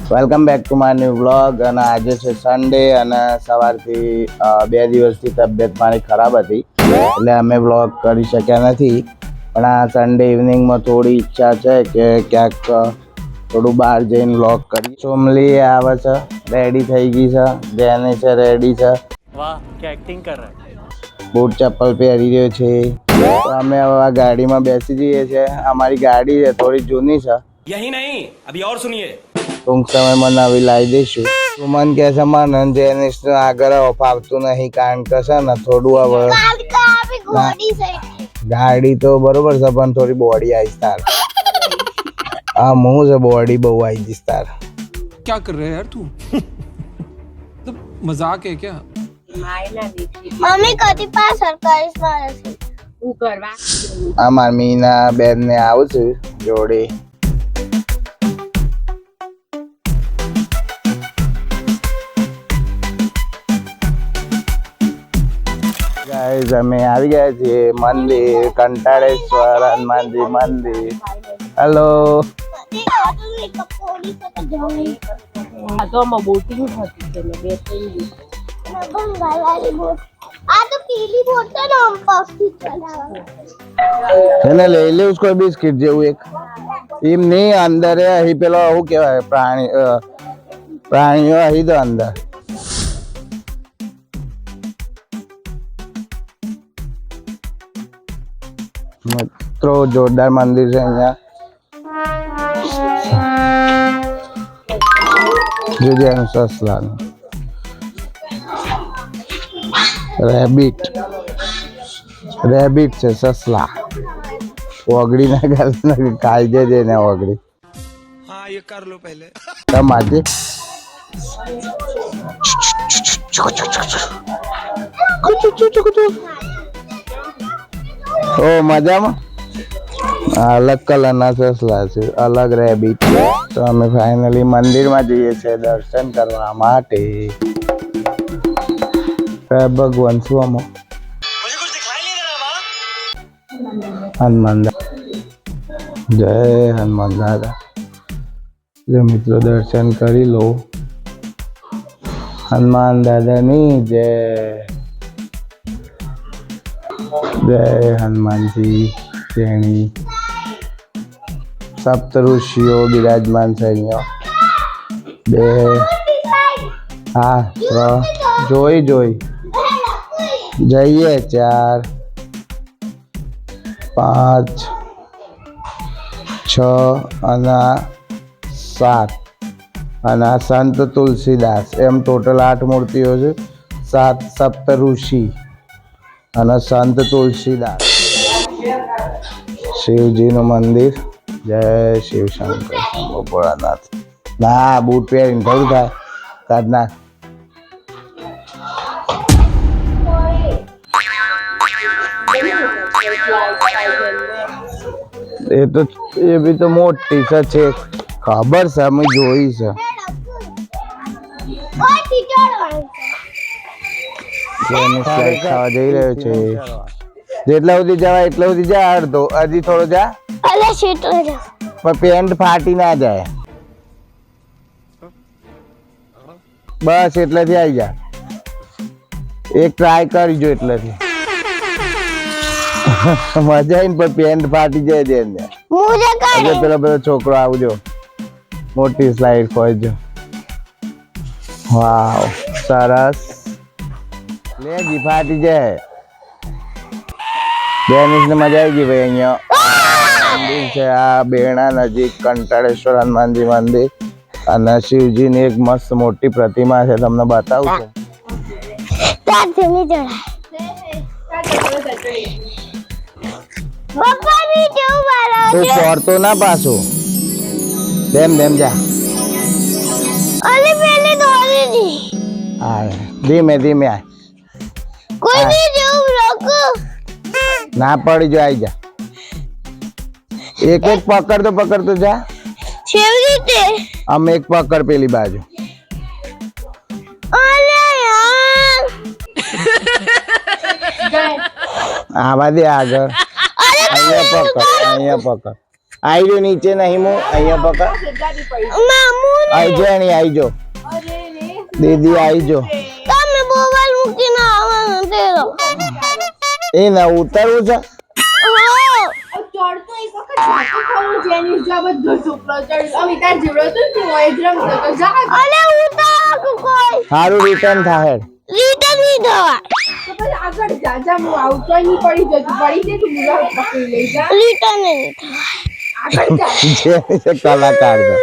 Welcome back to my new vlog. અને આજે છે સન્ડે અને સવારથી 2 દિવસથી તબિયત મારી ખરાબ હતી એટલે અમે વ્લોગ કરી શક્યા નથી. પણ આ સન્ડે ઇવનિંગમાં થોડી ઈચ્છા છે કે ક્યાંક થોડું બહાર જઈને વ્લોગ કરી. સોમલી આવે છે, રેડી થઈ ગઈ છે, જેની છે રેડી છે. વાહ क्या एक्टिंग कर रहा है. બૂટ ચપ્પલ પહેરી રહ્યો છે. તો અમે હવે આ ગાડીમાં બેસી જઈએ છીએ. અમારી ગાડી છે થોડી જૂની છે. यही नहीं अभी और सुनिए. ટૂંક સમયમાં નવી લાવી દઈશું. સુમન કહે છે મને જેનિસ આગળ ફાવતું નહીં કારણ કે છે ને થોડું હવે ગાડી તો બરોબર છે પણ થોડી બોડી આવીશ તાર. હા હું છે બોડી બહુ આવી જઈશ તાર. क्या कर रहे हैं यार तू मतलब मजाक है क्या. મમ્મી કદી પાસ સરકારી મારે છે હું કરવા આ મારી મીના બેન ને આવું છું જોડે. ગાઈઝ અમે આવી ગયા છીએ મંદિર, કંટાળેશ્વર હનુમાનજી મંદિર. હેલો. આ તો આમાં બોટિંગ થતી છે ને બે ત્રણ આ તો પીલી બોટ છે ને આમ પગથી ચલાવવાનું. એને લઈ લેવું કોઈ બિસ્કિટ જેવું એક એમ નહીં અંદર અહીં પેલો શું કહેવાય પ્રાણીઓ અહીં તો અંદર. મિત્રો જોરદાર મંદિર છે અહીંયા. જોજે એનું સસલાનું રેબિટ છે સસલા. ઓગળી ના ગાલ ખાઈ જજે ને ઓગળી. हाँ ये कर लो पहले. તમારે ઓ મજામાં. અલગ કલરના સસલા છે, અલગ રેબિટ. તો અમે ફાઇનલી મંદિરમાં જઈએ છીએ દર્શન કરવા માટે. ભગવાન શું આમાં હનુમાન જય હનુમાન દાદા. જો મિત્રો દર્શન કરી લો. હનુમાન દાદાની જય. જય હનુમાનજી. તેણી સપ્ત ઋષિઓ બિરાજમાન છે અહીંયા. 2 હા 3 જોઈ જઈએ 4 5 6 અને 7 અને આ સંત તુલસીદાસ. એમ ટોટલ 8 મૂર્તિઓ છે. 7 સપ્ત ઋષિ અને સંત તુલસીદાસ. શિવજીનું મંદિર. જય શિવ શંકર ભોળાનાથ. ના બૂટ પહેરીને થોડું થાય કાઢ નાખ. એ તો એ બી તો મોટી છે ખબર છે અમે જોઈ છે. ખાવા જઈ રહ્યો છે. જેટલા સુધી જવાય એટલા સુધી જા. અડધો હજી થોડો જા પણ પેન્ટ ફાટી ના જાય. બસ એટલેથી આવી જા. એક ટ્રાય કરજો એટલેથી મજા આવીને પણ પેન્ટ ફાટી જાય છે એને. પેલો પેલો છોકરો આવજો મોટી સ્લાઇડ ખોજો. વાવ સરસ. લેજી ફાટી જાય. બેનિસ ને મજા આવી ગઈ ભાઈ. અહીંયા મંદિર છે આ બેણા નજીક કંટાળેશ્વર હનુમાનજી મંદિર. અને શિવજીની એક મસ્ત મોટી પ્રતિમા છે તમને બતાવું છું. તું પડતો ના પાછો. દેમ જા. હા ધીમે ધીમે આ. ના પડી જો આવી જા. એક એક પકડતો જા. આમ એક પકડ પેલી બાજુ. આવા દે આગળ. અહીંયા પકડ આવી જો નીચે નહીં હું અહીંયા પકડ મામુ આવી જો એની આવી જો દીદી આવી જો તમે મોબાઈલ મૂકીને આવવાનું તે લો એ ના ઉતરવું છે ચડતો એક વખત જાતો ખરું જેની જો બધો છોકરો ચડી અમિતા જીવડો તો તું હોય જ રમતો તો જા અરે ઉતાર કોઈ સારું રિટર્ન થાય રિટર્ન નહીં થવા તો પછી આગળ જા જા હું આવતો નહીં પડી જતી પડી દે તું મુલા પકડી લઈ જા રિટર્ન નહીં આગળ જા જે છે કલાકાર છે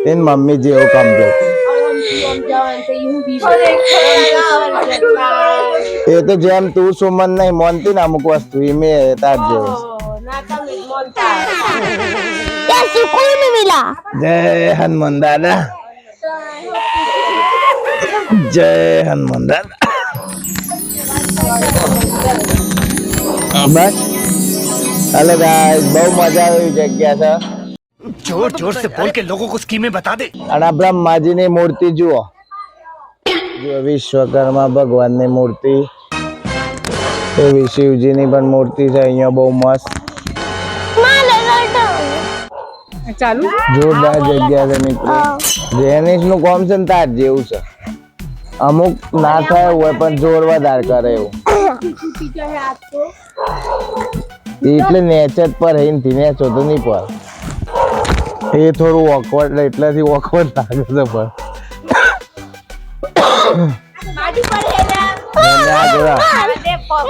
એની મમ્મી જેવો કમ્પ્લીટ એ તો જેમ તું સુમન નહીં મોનતી ને અમુક વસ્તુ એ મેં તાર જેવો क्या सुकून में मिला જય હનુમાન દાદા જય હનુમાન દાદા બસ હાલો ગાઈસ બહુ મજા આવી જગ્યા છે जोर जोर से बोल के लोगों को स्कीमें बता दे અને આ બ્રહ્માજીની મૂર્તિ જુઓ જો વિશ્વકર્મા ભગવાનની મૂર્તિ એવી શિવજીની પણ મૂર્તિ છે અહીંયા બહુ મસ્ત माले लड्डू ચાલુ જોરદાર જગ્યા છે મિત્રો જેનિસ નું કામ છે ને તાર જેવું છે અમુક ના થાય હોય પણ જોર વધારે કરે એવું એટલે નેચર પર હિનથી નેચો તો નહીં પર એ થોડું ઓકવર્ડ એટલેથી ઓકવર્ડ લાગે છે પણ બાજુ પર હેલા મને આ જોવા.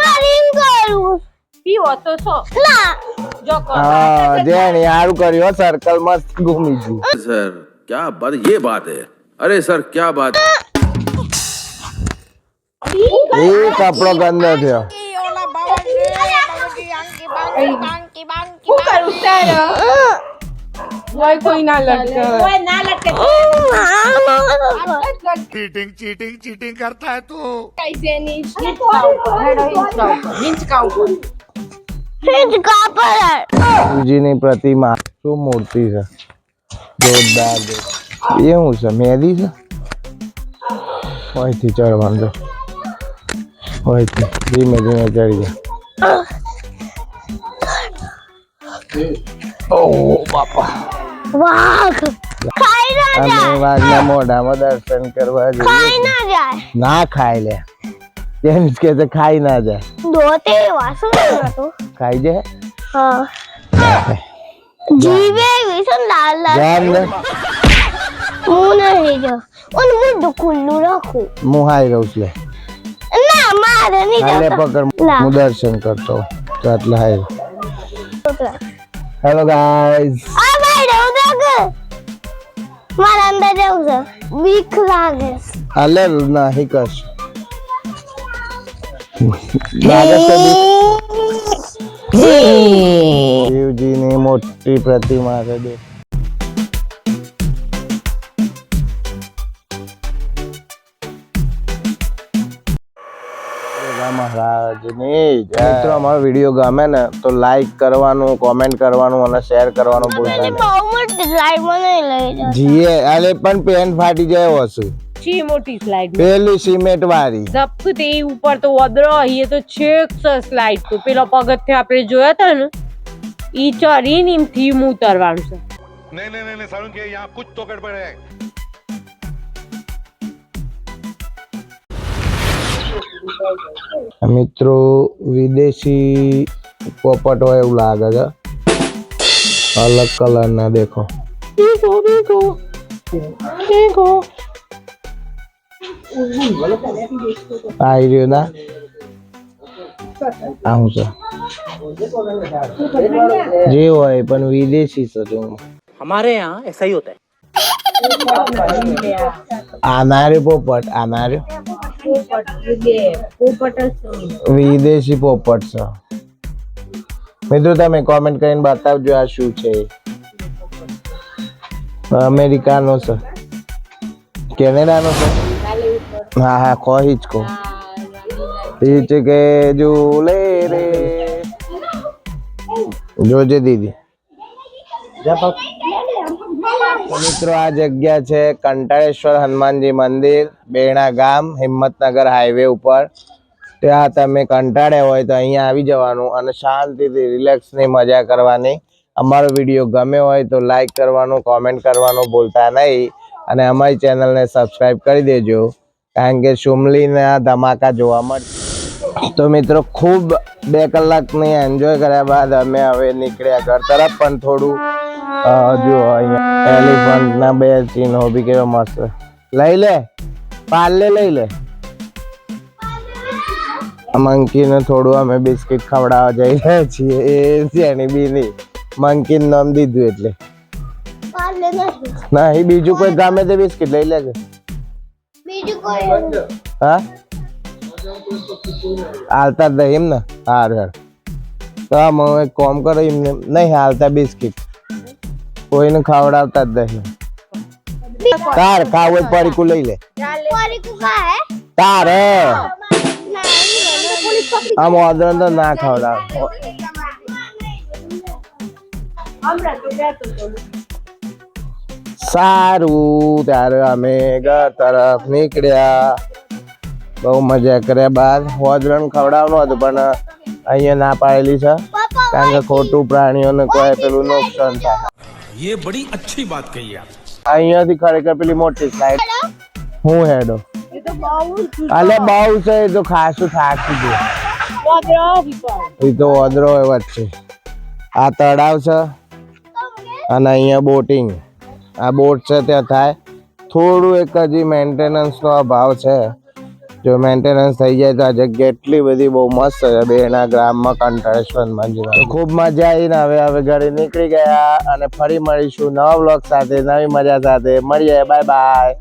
मारिंग करूं પીવો તો છો ना જો કો હા જેની સારું કર્યું સર્કલ મસ્ત ઘૂમી ગયું सर क्या बात ये बात है अरे सर क्या बात એ કપડો ગંદો થયો હું કરું તારો કોઈ કોઈ ના લટકે કોઈ ના લટકે चीटिंग चीटिंग चीटिंग करता है तू કઈ જેની હિંચકાવ फिर का पर શિવજીની પ્રતિમા શું મૂર્તિ છે જોરદાર એ શું છે મેદી છે હોયથી ચડવાનું છે હોયથી ધીમે ધીમે ચડી જાય ઓહ બાપા वाह खाई ना અમે जाए વાઘના મોઢામાં દર્શન કરવા જઈએ खाई ना जाए ના ખાઈ લે તેમ જ કે છે ખાઈ ના જાય धोते वासुन तो ખાઈ જાય हाँ जीवे विसन लाल लाल જામ ને मुंह नहीं जो उन मुंह दुकुल्लू रखो હું હાઈ રહું છું લે. ना मारे नहीं હાલે जाता પકડ લા. હું દર્શન કરતો હોઉં. તો એટલે હાઈ उतरा હેલો ગાઈઝ आ भाई रहू तक मारा अंदर जाऊ सर बीक लागे હાલે નહીં કશ લાગે છે બીક? શિવજીની મોટી પ્રતિમા છે દેખ. મહારાજની જય. મિત્રો અમારો વિડીયો ગમે ને તો લાઈક કરવાનું કોમેન્ટ કરવાનું અને શેર કરવાનું ભૂલતા નહીં बहु मोटी लाइट में नहीं ले जा જીએ આલે પણ પેન ફાટી જાય હશે છી મોટી સ્લાઇડ પેલી સિમેન્ટ વાળી ઝપક તે ઉપર તો વદરો એ તો છેક સ્લાઇડ તો પેલો પગથિયા આપણે જોયા હતા ને ઈ ચડીને એમથી ઉતરવાનું છે नहीं नहीं नहीं सारुण के यहाँ कुछ तो गड़बड़ है મિત્રો વિદેશી પોપટ હોય એવું લાગે છે અલગ કલર ના દેખો આઈ રહ્યો ના આવું છે જે હોય પણ વિદેશી છે જો हमारे यहाँ ऐसा ही होता है આનારે પોપટ આનારે વિદેશી પોપટ છે મિત્રો તમે કોમેન્ટ કરીને બતાવજો આ શું છે અમેરિકાનો છે કેનેડાનો છે હા હા કહી જ કહું ઈચ કે ઝૂલે રે જોજે દીદી મિત્રો આ જગ્યા છે કંટાળેશ્વર હનુમાનજી મંદિર બેણા ગામ હિંમતનગર હાઈવે ઉપર ત્યાં તમે કંટાળ્યા હોય તો અહીંયા આવી જવાનું અને શાંતિથી રિલેક્સની મજા કરવાની અમારો વિડીયો ગમ્યો હોય તો લાઈક કરવાનું, કોમેન્ટ કરવાનું ભૂલતા નહીં અને અમારી ચેનલને સબસ્ક્રાઈબ કરી દેજો, કારણ કે શુમલીના ધમાકા જોવા મળશે. તો મિત્રો ખૂબ 2 કલાકની એન્જોય કર્યા બાદ અમે હવે નીકળ્યા ઘર તરફ. પણ થોડું જો અહીંયા એલિફન્ટના 2 ચિહ્નો બી કેવા મસ્ત. લઈ લે પાર્લે, લઈ લે. મંકીને થોડું અમે બિસ્કિટ ખવડાવવા જઈ રહ્યા છીએ. એ જેની બી નહીં, મંકીને નામ દીધું એટલે. પાર્લે નહીં. નહીં, બીજું કોઈ ગમે તે બિસ્કિટ લઈ લેજે. બીજું કોઈ હા હાલતા જ નહીં એમ ને? હાર તો આમ એક કોમ કરો, એમને નહીં હાલતા બિસ્કિટ કોઈને ખવડાવતા જ નહીં. તાર ખાવું હોય પરીકું લઈ લે. પરીકુ કા હે? તારે આમ ઓર્ડર તો ના ખવડાવ. સારું, ત્યારે અમે ઘર તરફ નીકળ્યા. બહુ મજા કર્યા બાદ. હોજરણ ખવડાવવાનું હતું પણ અહીંયા ના પાડેલી છે, કારણ કે ખોટું પ્રાણીઓને કોઈ પેલું નુકસાન થાય. ये बड़ी अच्छी बात कही आप. અહીંયાથી ખરેખર પેલી મોટી સ્લાઇડ હું હેડો અલે બહુ છે એ તો ખાસું થાકી ગયું. એ તો ઓદરો વચ્ચે આ તળાવ છે અને અહીંયા બોટિંગ. આ બોટ છે ત્યાં થાય. થોડું એક હજી મેન્ટેનન્સનો અભાવ છે. જો મેન્ટેનન્સ થઈ જાય તો આ જગ્યા એટલી બધી બહુ મસ્ત છે. 2 ગ્રામમાં કંઠેશ્વર મંદિર. ખૂબ મજા આવીને હવે ઘરે નીકળી ગયા અને ફરી મળીશું નવા બ્લોગ સાથે, નવી મજા સાથે. મળીએ. Bye bye.